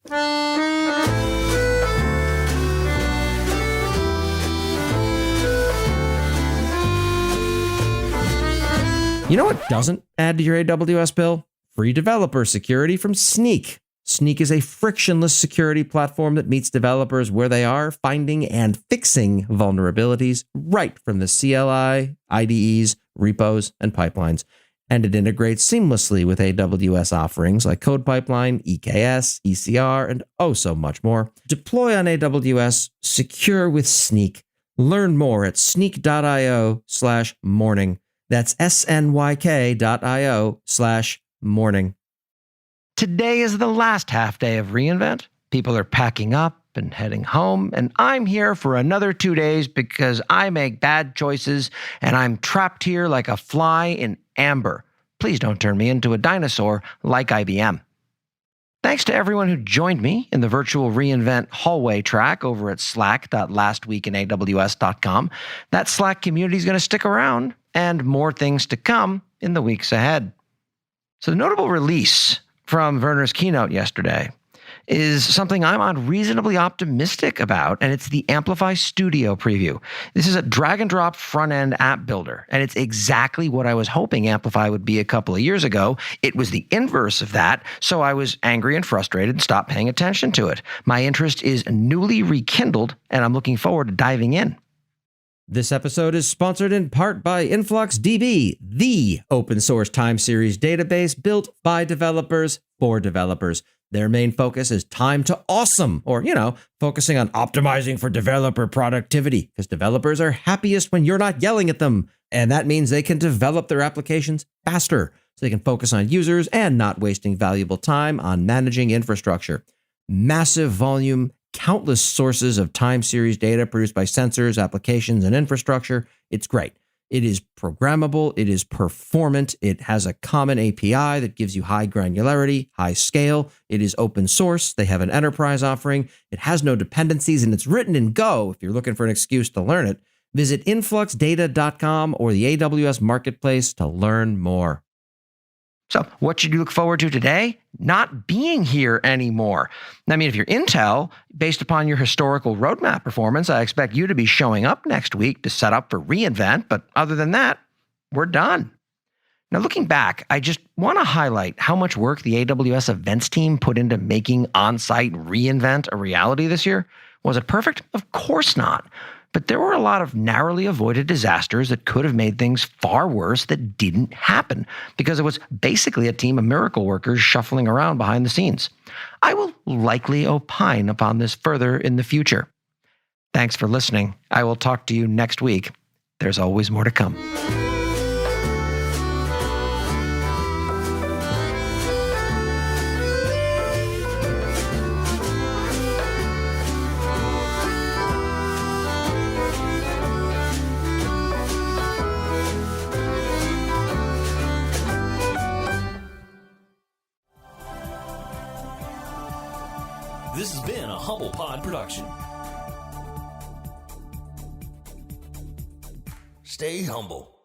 You know what doesn't add to your AWS bill? Free developer security from Snyk. Snyk is a frictionless security platform that meets developers where they are, finding and fixing vulnerabilities right from the CLI, IDEs, repos, and pipelines. And it integrates seamlessly with AWS offerings like Code Pipeline, EKS, ECR, and oh so much more. Deploy on AWS, secure with Snyk. Learn more at snyk.io/morning. That's SNYK.io/morning. Today is the last half day of reInvent. People are packing up and heading home, and I'm here for another 2 days because I make bad choices and I'm trapped here like a fly in amber. Please don't turn me into a dinosaur like IBM. Thanks to everyone who joined me in the virtual reInvent hallway track over at slack.lastweekinaws.com. That Slack community is going to stick around, and more things to come in the weeks ahead. So the notable release from Werner's keynote yesterday is something I'm unreasonably optimistic about, and it's the Amplify Studio preview. This is a drag-and-drop front-end app builder, and it's exactly what I was hoping Amplify would be a couple of years ago. It was the inverse of that, so I was angry and frustrated and stopped paying attention to it. My interest is newly rekindled, and I'm looking forward to diving in. This episode is sponsored in part by InfluxDB, the open source time series database built by developers for developers. Their main focus is time to awesome, or, focusing on optimizing for developer productivity, because developers are happiest when you're not yelling at them. And that means they can develop their applications faster, so they can focus on users and not wasting valuable time on managing infrastructure. Massive volume, countless sources of time series data produced by sensors, applications, and infrastructure. It's great. It is programmable. It is performant. It has a common API that gives you high granularity, high scale. It is open source. They have an enterprise offering. It has no dependencies, and it's written in Go if you're looking for an excuse to learn it. Visit influxdata.com or the AWS Marketplace to learn more. So what should you look forward to today? Not being here anymore. I mean, if you're Intel, based upon your historical roadmap performance, I expect you to be showing up next week to set up for reInvent. But other than that, we're done. Now, looking back, I just want to highlight how much work the AWS events team put into making on-site reInvent a reality this year. Was it perfect? Of course not. But there were a lot of narrowly avoided disasters that could have made things far worse that didn't happen because it was basically a team of miracle workers shuffling around behind the scenes. I will likely opine upon this further in the future. Thanks for listening. I will talk to you next week. There's always more to come. This has been a Humble Pod production. Stay humble.